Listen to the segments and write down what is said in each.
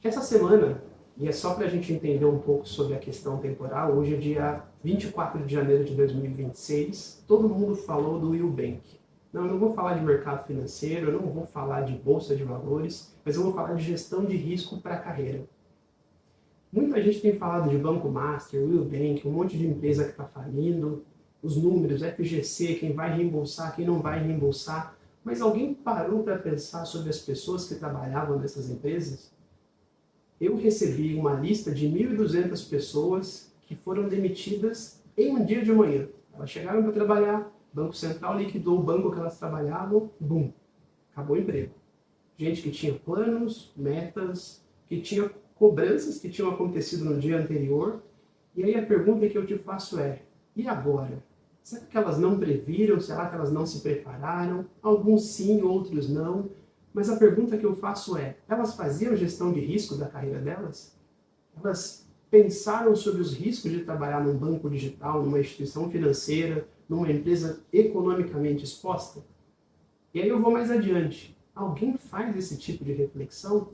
Essa semana, e é só para a gente entender um pouco sobre a questão temporal, hoje é dia 24 de janeiro de 2026, todo mundo falou do Eubank. Não, eu não vou falar de mercado financeiro, eu não vou falar de bolsa de valores, mas eu vou falar de gestão de risco para a carreira. Muita gente tem falado de Banco Master, Eubank, um monte de empresa que está falindo, os números, FGC, quem vai reembolsar, quem não vai reembolsar, mas alguém parou para pensar sobre as pessoas que trabalhavam nessas empresas? Eu recebi uma lista de 1.200 pessoas que foram demitidas em um dia de manhã. Elas chegaram para trabalhar, o Banco Central liquidou o banco que elas trabalhavam, bum, acabou o emprego. Gente que tinha planos, metas, que tinha cobranças que tinham acontecido no dia anterior. E aí a pergunta que eu te faço é, e agora? Será que elas não previram? Será que elas não se prepararam? Alguns sim, outros não. Mas a pergunta que eu faço é, elas faziam gestão de risco da carreira delas? Elas pensaram sobre os riscos de trabalhar num banco digital, numa instituição financeira, numa empresa economicamente exposta? E aí eu vou mais adiante. Alguém faz esse tipo de reflexão?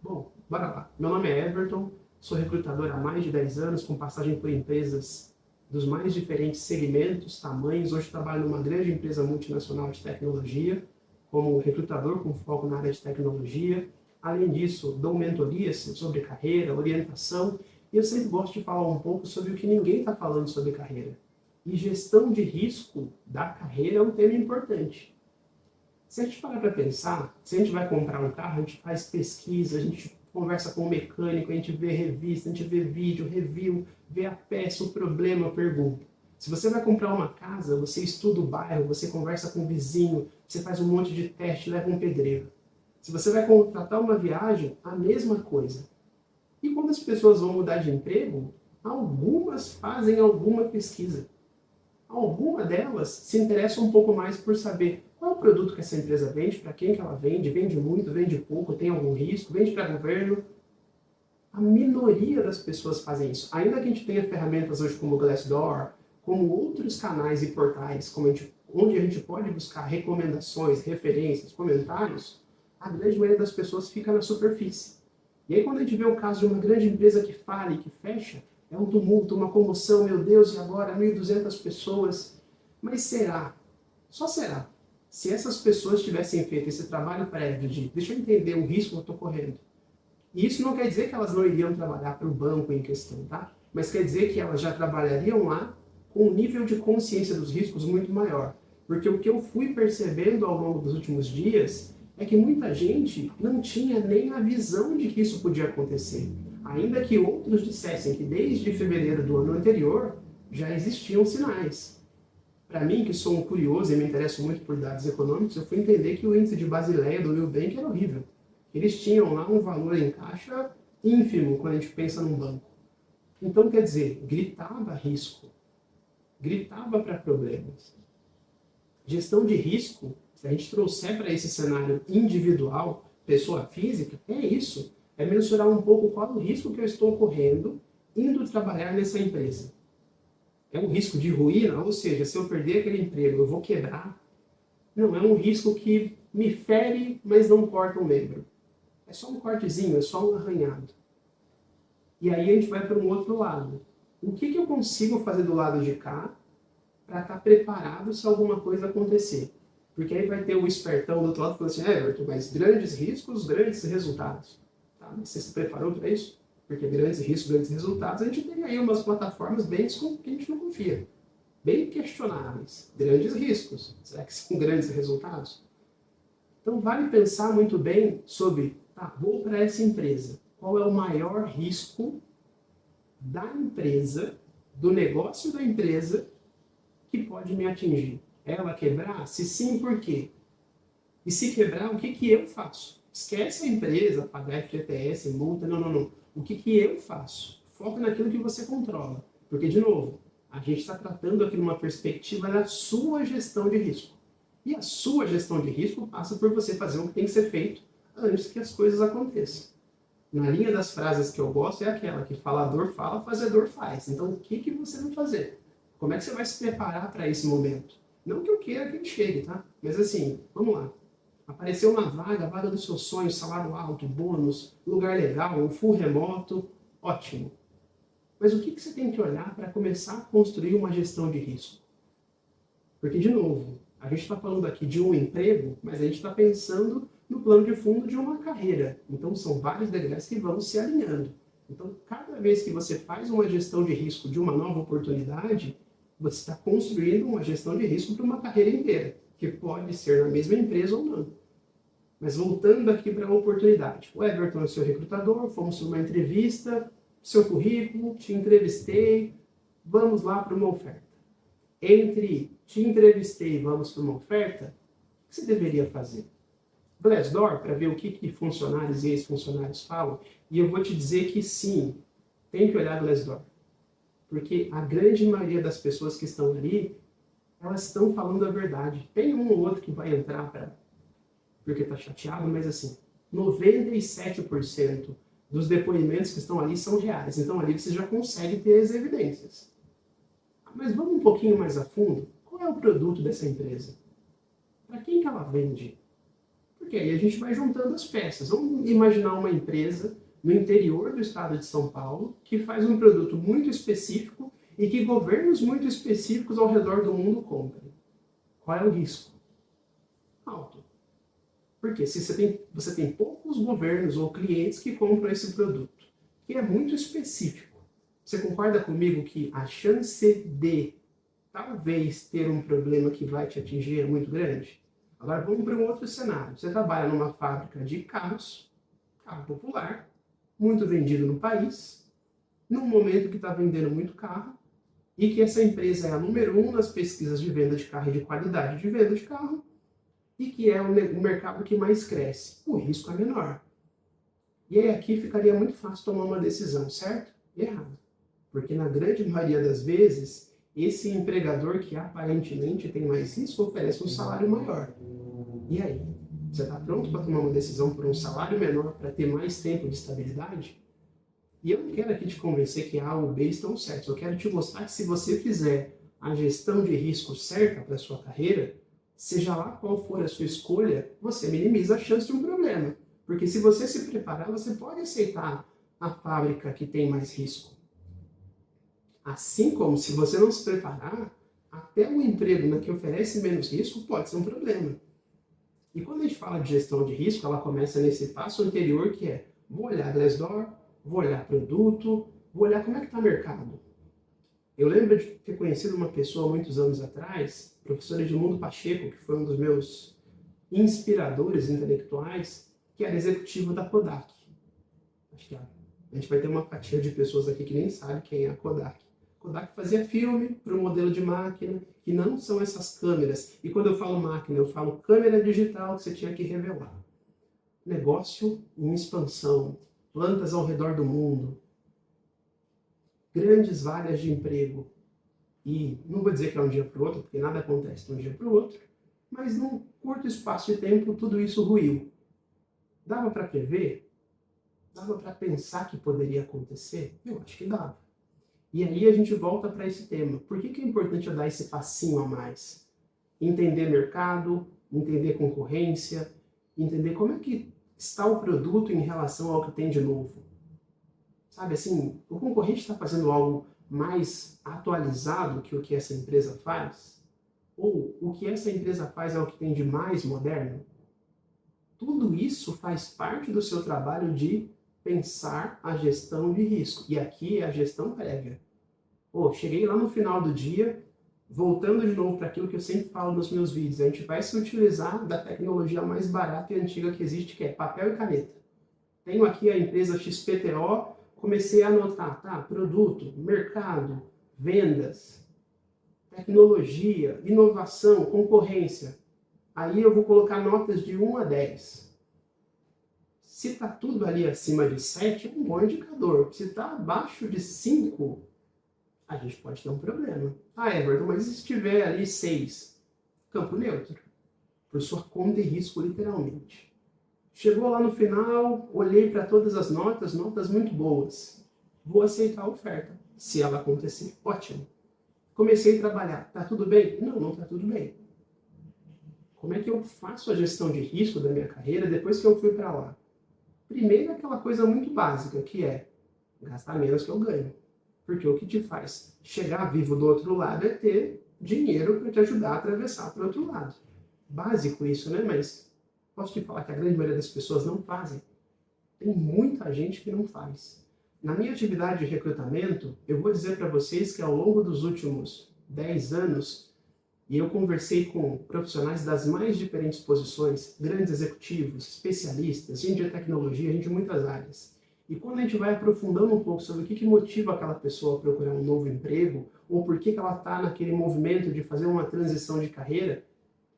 Bom, bora lá. Meu nome é Everton, sou recrutador há mais de 10 anos, com passagem por empresas dos mais diferentes segmentos, tamanhos. Hoje trabalho numa grande empresa multinacional de tecnologia, como recrutador com foco na área de tecnologia. Além disso, dou mentorias sobre carreira, orientação, e eu sempre gosto de falar um pouco sobre o que ninguém está falando sobre carreira. E gestão de risco da carreira é um tema importante. Se a gente parar para pensar, se a gente vai comprar um carro, a gente faz pesquisa, a gente conversa com o mecânico, a gente vê revista, a gente vê vídeo, review, vê a peça, o problema, pergunta. Se você vai comprar uma casa, você estuda o bairro, você conversa com o vizinho, você faz um monte de teste, leva um pedreiro. Se você vai contratar uma viagem, a mesma coisa. E quando as pessoas vão mudar de emprego, algumas fazem alguma pesquisa. Alguma delas se interessa um pouco mais por saber qual é o produto que essa empresa vende, para quem que ela vende muito, vende pouco, tem algum risco, vende para governo. A minoria das pessoas fazem isso. Ainda que a gente tenha ferramentas hoje como o Glassdoor, como outros canais e portais onde a gente pode buscar recomendações, referências, comentários, a grande maioria das pessoas fica na superfície. E aí quando a gente vê o caso de uma grande empresa que falha e que fecha, é um tumulto, uma comoção, meu Deus, e agora 1.200 pessoas. Mas será? Só será? Se essas pessoas tivessem feito esse trabalho prévio de deixa eu entender o risco que eu estou correndo. E isso não quer dizer que elas não iriam trabalhar para o banco em questão, tá? Mas quer dizer que elas já trabalhariam lá com um nível de consciência dos riscos muito maior. Porque o que eu fui percebendo ao longo dos últimos dias é que muita gente não tinha nem a visão de que isso podia acontecer. Ainda que outros dissessem que desde fevereiro do ano anterior já existiam sinais. Para mim, que sou um curioso e me interesso muito por dados econômicos, eu fui entender que o índice de Basileia do Eubank era horrível. Eles tinham lá um valor em caixa ínfimo quando a gente pensa num banco. Então, quer dizer, gritava risco, gritava para problemas. Gestão de risco, se a gente trouxer para esse cenário individual, pessoa física, é isso. É mensurar um pouco qual o risco que eu estou correndo indo trabalhar nessa empresa. É um risco de ruína, ou seja, se eu perder aquele emprego, eu vou quebrar. Não, é um risco que me fere, mas não corta um membro. É só um cortezinho, é só um arranhado. E aí a gente vai para um outro lado. O que eu consigo fazer do lado de cá para estar preparado se alguma coisa acontecer? Porque aí vai ter o espertão do outro lado falando assim, Everton, mas grandes riscos, grandes resultados. Tá? Mas você se preparou para isso? Porque grandes riscos, grandes resultados, a gente tem aí umas plataformas bem que a gente não confia. Bem questionáveis. Grandes riscos. Será que são grandes resultados? Então vale pensar muito bem sobre, tá, vou para essa empresa. Qual é o maior risco da empresa, do negócio da empresa, que pode me atingir? Ela quebrar? Se sim, por quê? E se quebrar, o que eu faço? Esquece a empresa, pagar FGTS, multa, não. O que eu faço? Foca naquilo que você controla. Porque, de novo, a gente está tratando aqui numa perspectiva da sua gestão de risco. E a sua gestão de risco passa por você fazer o que tem que ser feito antes que as coisas aconteçam. Na linha das frases que eu gosto é aquela que falador fala, fazedor faz. Então, o que você vai fazer? Como é que você vai se preparar para esse momento? Não que eu queira que ele chegue, tá? Mas assim, vamos lá. Apareceu uma vaga, a vaga dos seus sonhos, salário alto, bônus, lugar legal, um full remoto, ótimo. Mas o que você tem que olhar para começar a construir uma gestão de risco? Porque, de novo, a gente está falando aqui de um emprego, mas a gente está pensando no plano de fundo de uma carreira. Então, são vários degraus que vão se alinhando. Então, cada vez que você faz uma gestão de risco de uma nova oportunidade, você está construindo uma gestão de risco para uma carreira inteira, que pode ser na mesma empresa ou não. Mas voltando aqui para a oportunidade. O Everton é seu recrutador, fomos para uma entrevista, seu currículo, te entrevistei, vamos lá para uma oferta. Entre te entrevistei e vamos para uma oferta, o que você deveria fazer? Glassdoor, para ver o que funcionários e ex-funcionários falam, e eu vou te dizer que sim, tem que olhar Glassdoor. Porque a grande maioria das pessoas que estão ali, elas estão falando a verdade. Tem um ou outro que vai entrar porque está chateado, mas assim, 97% dos depoimentos que estão ali são reais. Então ali você já consegue ter as evidências. Mas vamos um pouquinho mais a fundo. Qual é o produto dessa empresa? Para quem que ela vende? Porque aí a gente vai juntando as peças. Vamos imaginar uma empresa no interior do estado de São Paulo que faz um produto muito específico e que governos muito específicos ao redor do mundo compram. Qual é o risco? Alto. Porque se você tem poucos governos ou clientes que compram esse produto, que é muito específico. Você concorda comigo que a chance de talvez ter um problema que vai te atingir é muito grande? Agora vamos para um outro cenário. Você trabalha numa fábrica de carros, carro popular, muito vendido no país, num momento que está vendendo muito carro, e que essa empresa é a número 1 nas pesquisas de venda de carro e de qualidade de venda de carro, e que é o mercado que mais cresce. O risco é menor. E aí aqui ficaria muito fácil tomar uma decisão, certo? E errado. Porque na grande maioria das vezes, esse empregador que aparentemente tem mais risco oferece um salário maior. E aí? Você está pronto para tomar uma decisão por um salário menor para ter mais tempo de estabilidade? E eu não quero aqui te convencer que A ou B estão certos. Eu quero te mostrar que se você fizer a gestão de risco certa para a sua carreira, seja lá qual for a sua escolha, você minimiza a chance de um problema. Porque se você se preparar, você pode aceitar a fábrica que tem mais risco. Assim como se você não se preparar, até o emprego que oferece menos risco pode ser um problema. E quando a gente fala de gestão de risco, ela começa nesse passo anterior que é, vou olhar Glassdoor, vou olhar produto, vou olhar como é que está o mercado. Eu lembro de ter conhecido uma pessoa muitos anos atrás, professor Edmundo Pacheco, que foi um dos meus inspiradores intelectuais, que era executivo da Kodak. Acho que a gente vai ter uma fatia de pessoas aqui que nem sabe quem é a Kodak. Kodak fazia filme para um modelo de máquina, que não são essas câmeras. E quando eu falo máquina, eu falo câmera digital que você tinha que revelar. Negócio em expansão, plantas ao redor do mundo, grandes vagas de emprego. E não vou dizer que é um dia para o outro, porque nada acontece de um dia para o outro, mas num curto espaço de tempo tudo isso ruiu. Dava para prever? Dava para pensar que poderia acontecer? Eu acho que dava. E aí a gente volta para esse tema. Por que é importante eu dar esse passinho a mais? Entender mercado, entender concorrência, entender como é que está o produto em relação ao que tem de novo. Sabe assim, o concorrente está fazendo algo mais atualizado que o que essa empresa faz? Ou o que essa empresa faz é o que tem de mais moderno? Tudo isso faz parte do seu trabalho de pensar a gestão de risco. E aqui é a gestão prévia. Cheguei lá no final do dia, voltando de novo para aquilo que eu sempre falo nos meus vídeos, a gente vai se utilizar da tecnologia mais barata e antiga que existe, que é papel e caneta. Tenho aqui a empresa XPTO, comecei a anotar, produto, mercado, vendas, tecnologia, inovação, concorrência. Aí eu vou colocar notas de 1 a 10. Se está tudo ali acima de 7, é um bom indicador. Se está abaixo de 5, a gente pode ter um problema. Everton, mas e se estiver ali 6? Campo neutro. Por sua conta e risco, literalmente. Chegou lá no final, olhei para todas as notas muito boas. Vou aceitar a oferta. Se ela acontecer, ótimo. Comecei a trabalhar. Tá tudo bem? Não, não tá tudo bem. Como é que eu faço a gestão de risco da minha carreira depois que eu fui para lá? Primeiro, aquela coisa muito básica, que é gastar menos que eu ganho. Porque o que te faz chegar vivo do outro lado é ter dinheiro para te ajudar a atravessar para o outro lado. Básico isso, né? Mas posso te falar que a grande maioria das pessoas não fazem. Tem muita gente que não faz. Na minha atividade de recrutamento, eu vou dizer para vocês que ao longo dos últimos 10 anos, e eu conversei com profissionais das mais diferentes posições, grandes executivos, especialistas, gente de tecnologia, gente de muitas áreas. E quando a gente vai aprofundando um pouco sobre o que motiva aquela pessoa a procurar um novo emprego, ou por que ela está naquele movimento de fazer uma transição de carreira,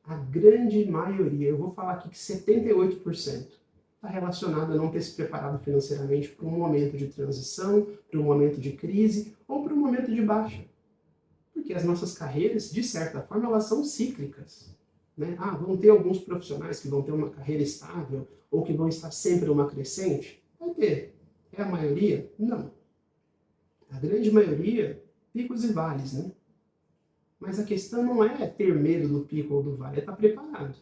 a grande maioria, eu vou falar aqui que 78%, está relacionado a não ter se preparado financeiramente para um momento de transição, para um momento de crise ou para um momento de baixa. Porque as nossas carreiras, de certa forma, elas são cíclicas. Né? Vão ter alguns profissionais que vão ter uma carreira estável ou que vão estar sempre numa crescente? Vai ter. É a maioria? Não. A grande maioria, picos e vales, né? Mas a questão não é ter medo do pico ou do vale, é estar preparado.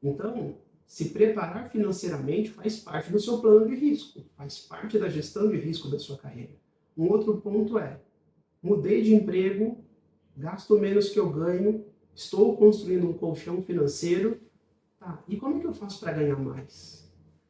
Então, se preparar financeiramente faz parte do seu plano de risco, faz parte da gestão de risco da sua carreira. Um outro ponto é, mudei de emprego, gasto menos que eu ganho, estou construindo um colchão financeiro, e como é que eu faço para ganhar mais?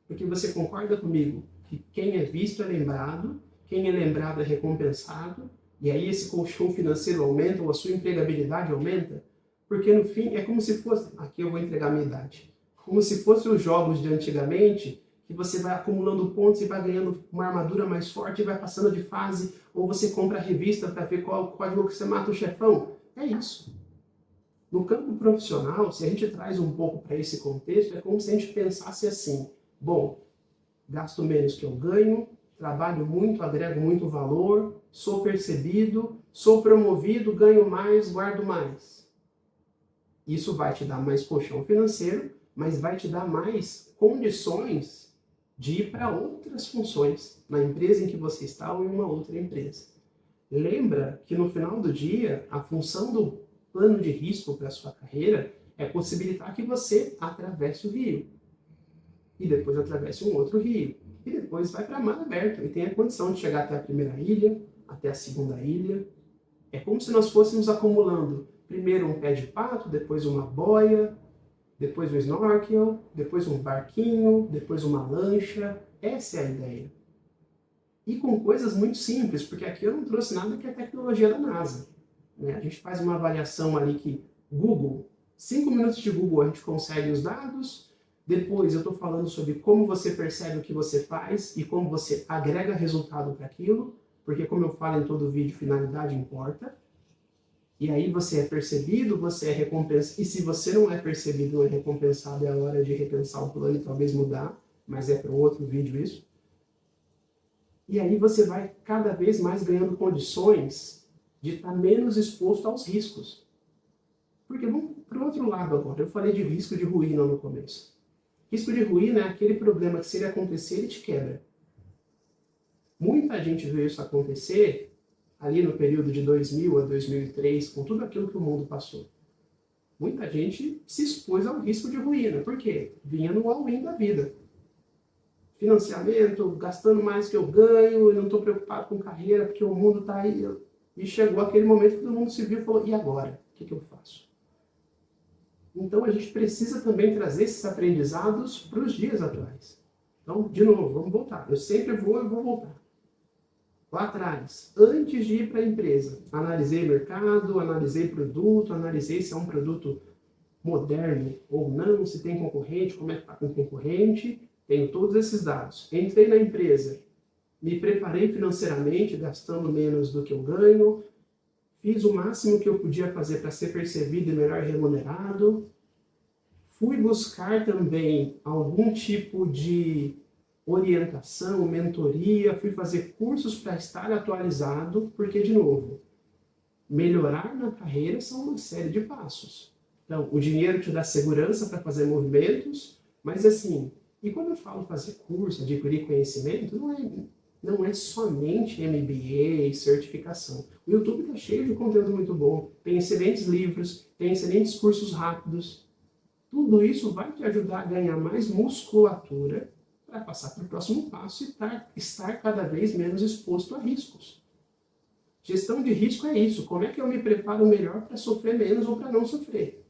Porque você concorda comigo que quem é visto é lembrado, quem é lembrado é recompensado, e aí esse colchão financeiro aumenta ou a sua empregabilidade aumenta? Porque no fim é como se fosse, aqui eu vou entregar a minha idade, como se fossem os jogos de antigamente, que você vai acumulando pontos e vai ganhando uma armadura mais forte e vai passando de fase, ou você compra a revista para ver qual código que você mata o chefão. É isso. No campo profissional, se a gente traz um pouco para esse contexto, é como se a gente pensasse assim, bom, gasto menos que eu ganho, trabalho muito, agrego muito valor, sou percebido, sou promovido, ganho mais, guardo mais. Isso vai te dar mais colchão financeiro, mas vai te dar mais condições de ir para outras funções na empresa em que você está ou em uma outra empresa. Lembra que no final do dia, a função do plano de risco para a sua carreira é possibilitar que você atravesse o rio. E depois atravesse um outro rio. E depois vai para mar aberto e tenha condição de chegar até a primeira ilha, até a segunda ilha. É como se nós fôssemos acumulando primeiro um pé de pato, depois uma boia, depois um snorkel, depois um barquinho, depois uma lancha. Essa é a ideia. E com coisas muito simples, porque aqui eu não trouxe nada que é tecnologia da NASA. Né? A gente faz uma avaliação ali que Google, 5 minutos de Google a gente consegue os dados, depois eu estou falando sobre como você percebe o que você faz e como você agrega resultado para aquilo, porque como eu falo em todo vídeo, finalidade importa. E aí você é percebido, você é recompensado, e se você não é percebido ou é recompensado, é a hora de repensar o plano e talvez mudar, mas é para um outro vídeo isso. E aí você vai cada vez mais ganhando condições de estar menos exposto aos riscos. Porque vamos para o outro lado agora, eu falei de risco de ruína no começo. Risco de ruína é aquele problema que se ele acontecer, ele te quebra. Muita gente viu isso acontecer ali no período de 2000 a 2003, com tudo aquilo que o mundo passou. Muita gente se expôs ao risco de ruína. Por quê? Vinha no all-in da vida. Financiamento, gastando mais que eu ganho, e não estou preocupado com carreira, porque o mundo está aí. E chegou aquele momento que todo mundo se viu e falou, e agora? O que eu faço? Então a gente precisa também trazer esses aprendizados para os dias atuais. Então, de novo, vamos voltar. Eu sempre vou e vou voltar. Lá atrás, antes de ir para a empresa, analisei mercado, analisei produto, analisei se é um produto moderno ou não, se tem concorrente, como é que está com o concorrente, tenho todos esses dados. Entrei na empresa, me preparei financeiramente, gastando menos do que eu ganho, fiz o máximo que eu podia fazer para ser percebido e melhor remunerado, fui buscar também algum tipo de orientação, mentoria, fui fazer cursos para estar atualizado, porque, de novo, melhorar na carreira são uma série de passos. Então, o dinheiro te dá segurança para fazer movimentos, mas assim, e quando eu falo fazer curso, adquirir conhecimento, não é somente MBA e certificação. O YouTube está cheio de conteúdo muito bom, tem excelentes livros, tem excelentes cursos rápidos, Tudo isso vai te ajudar a ganhar mais musculatura para passar para o próximo passo e estar cada vez menos exposto a riscos. Gestão de risco é isso. Como é que eu me preparo melhor para sofrer menos ou para não sofrer?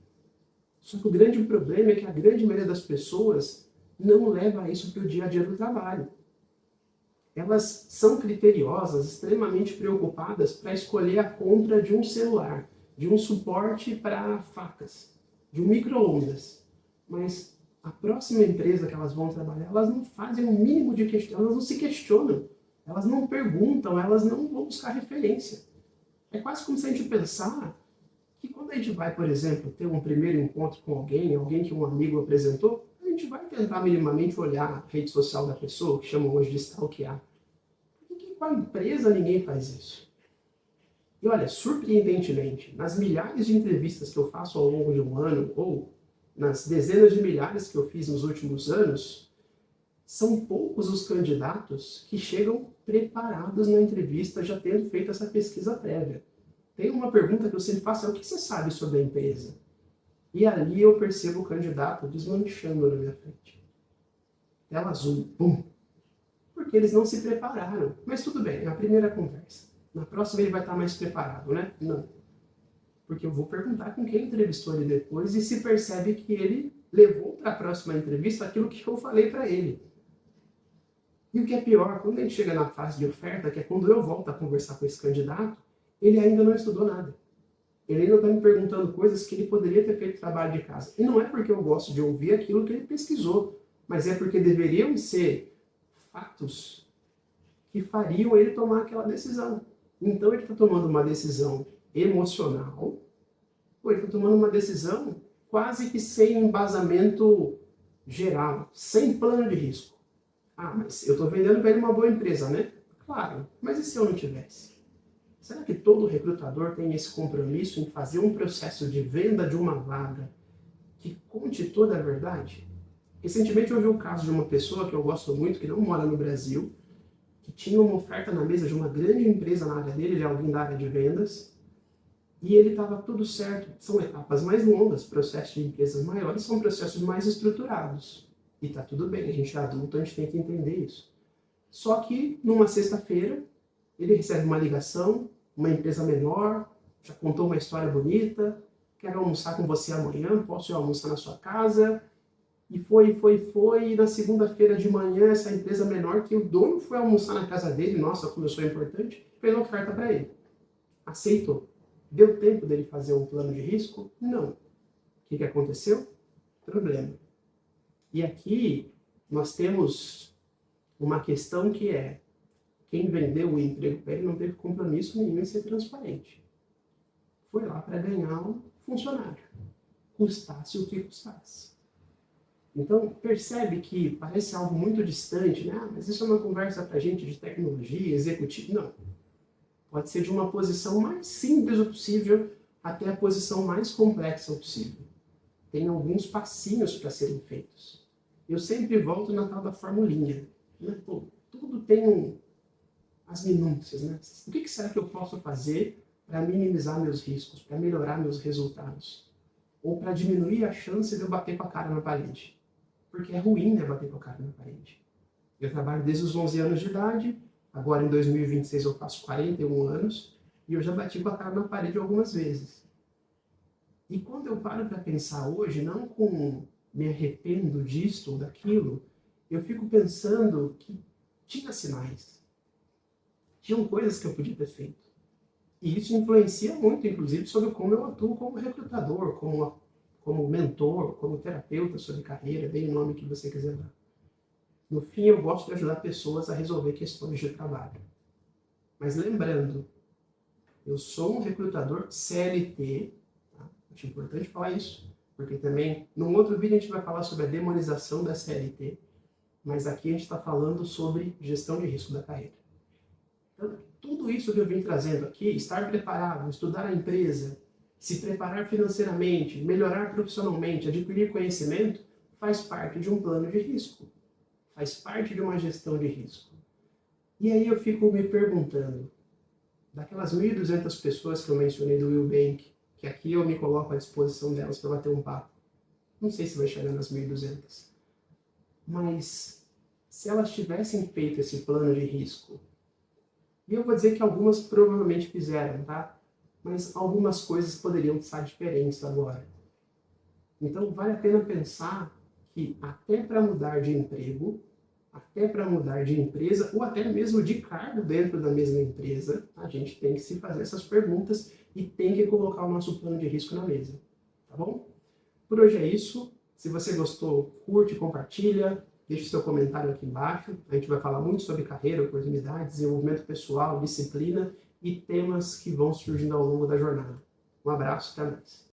Só que o grande problema é que a grande maioria das pessoas não leva isso para o dia a dia do trabalho. Elas são criteriosas, extremamente preocupadas para escolher a compra de um celular, de um suporte para facas, de um micro-ondas. Mas a próxima empresa que elas vão trabalhar, elas não fazem o mínimo de questão, elas não se questionam, elas não perguntam, elas não vão buscar referência. É quase como se a gente pensar que quando a gente vai, por exemplo, ter um primeiro encontro com alguém que um amigo apresentou, a gente vai tentar minimamente olhar a rede social da pessoa, que chamam hoje de stalkear. Com a empresa ninguém faz isso. E olha, surpreendentemente, nas milhares de entrevistas que eu faço ao longo de um ano, ou nas dezenas de milhares que eu fiz nos últimos anos, são poucos os candidatos que chegam preparados na entrevista já tendo feito essa pesquisa prévia. Tem uma pergunta que eu sempre faço, é o que você sabe sobre a empresa? E ali eu percebo o candidato desmanchando na minha frente. Tela azul, pum. Porque eles não se prepararam. Mas tudo bem, é a primeira conversa. Na próxima ele vai estar mais preparado, né? Não. Porque eu vou perguntar com quem entrevistou ele depois e se percebe que ele levou para a próxima entrevista aquilo que eu falei para ele. E o que é pior, quando a gente chega na fase de oferta, que é quando eu volto a conversar com esse candidato, ele ainda não estudou nada. Ele ainda está me perguntando coisas que ele poderia ter feito trabalho de casa. E não é porque eu gosto de ouvir aquilo que ele pesquisou, mas é porque deveriam ser fatos que fariam ele tomar aquela decisão. Então ele está tomando uma decisão emocional, ou ele está tomando uma decisão quase que sem embasamento geral, sem plano de risco. Ah, mas eu estou vendendo para ele uma boa empresa, né? Claro, mas e se eu não tivesse? Será que todo recrutador tem esse compromisso em fazer um processo de venda de uma vaga que conte toda a verdade? Recentemente eu vi o caso de uma pessoa que eu gosto muito, que não mora no Brasil, que tinha uma oferta na mesa de uma grande empresa na área dele, de alguém da área de vendas, e ele estava tudo certo. São etapas mais longas, processos de empresas maiores são processos mais estruturados. E está tudo bem, a gente é adulto, a gente tem que entender isso. Só que, numa sexta-feira, ele recebe uma ligação, uma empresa menor, já contou uma história bonita, quero almoçar com você amanhã, posso ir almoçar na sua casa? E foi, e na segunda-feira de manhã, essa empresa menor, que o dono foi almoçar na casa dele, nossa, como eu sou importante, fez uma oferta para ele. Aceitou. Deu tempo dele fazer um plano de risco? Não. O que aconteceu? Problema. E aqui nós temos uma questão que é, quem vendeu o emprego para ele não teve compromisso nenhum em ser transparente. Foi lá para ganhar um funcionário, custasse o que custasse. Então, percebe que parece algo muito distante, né? Ah, mas isso é uma conversa para gente de tecnologia, executivo. Não. Pode ser de uma posição mais simples possível até a posição mais complexa possível. Tem alguns passinhos para serem feitos. Eu sempre volto na tal da formulinha. Né? Pô, tudo tem as minúcias, né? O que será que eu posso fazer para minimizar meus riscos, para melhorar meus resultados? Ou para diminuir a chance de eu bater com a cara na parede? Porque é ruim, né, bater com a cara na parede. Eu trabalho desde os 11 anos de idade, agora em 2026 eu faço 41 anos, e eu já bati com a cara na parede algumas vezes. E quando eu paro para pensar hoje, não com me arrependo disto ou daquilo, eu fico pensando que tinha sinais. Tinham coisas que eu podia ter feito. E isso influencia muito, inclusive, sobre como eu atuo como recrutador, como mentor, como terapeuta sobre carreira, dê o nome que você quiser dar. No fim, eu gosto de ajudar pessoas a resolver questões de trabalho. Mas lembrando, eu sou um recrutador CLT, tá? Acho importante falar isso, porque também, num outro vídeo a gente vai falar sobre a demonização da CLT, mas aqui a gente está falando sobre gestão de risco da carreira. Então, tudo isso que eu vim trazendo aqui, estar preparado, estudar a empresa, se preparar financeiramente, melhorar profissionalmente, adquirir conhecimento, faz parte de um plano de risco. Faz parte de uma gestão de risco. E aí eu fico me perguntando, daquelas 1.200 pessoas que eu mencionei do Will Bank, que aqui eu me coloco à disposição delas para bater um papo, Não sei se vai chegar nas 1.200. Mas se elas tivessem feito esse plano de risco, e eu vou dizer que algumas provavelmente fizeram, tá? Mas algumas coisas poderiam estar diferentes agora. Então vale a pena pensar que até para mudar de emprego, até para mudar de empresa, ou até mesmo de cargo dentro da mesma empresa, a gente tem que se fazer essas perguntas e tem que colocar o nosso plano de risco na mesa, tá bom? Por hoje é isso. Se você gostou, curte, compartilha, deixe seu comentário aqui embaixo. A gente vai falar muito sobre carreira, oportunidades, desenvolvimento pessoal, disciplina e temas que vão surgindo ao longo da jornada. Um abraço, até mais.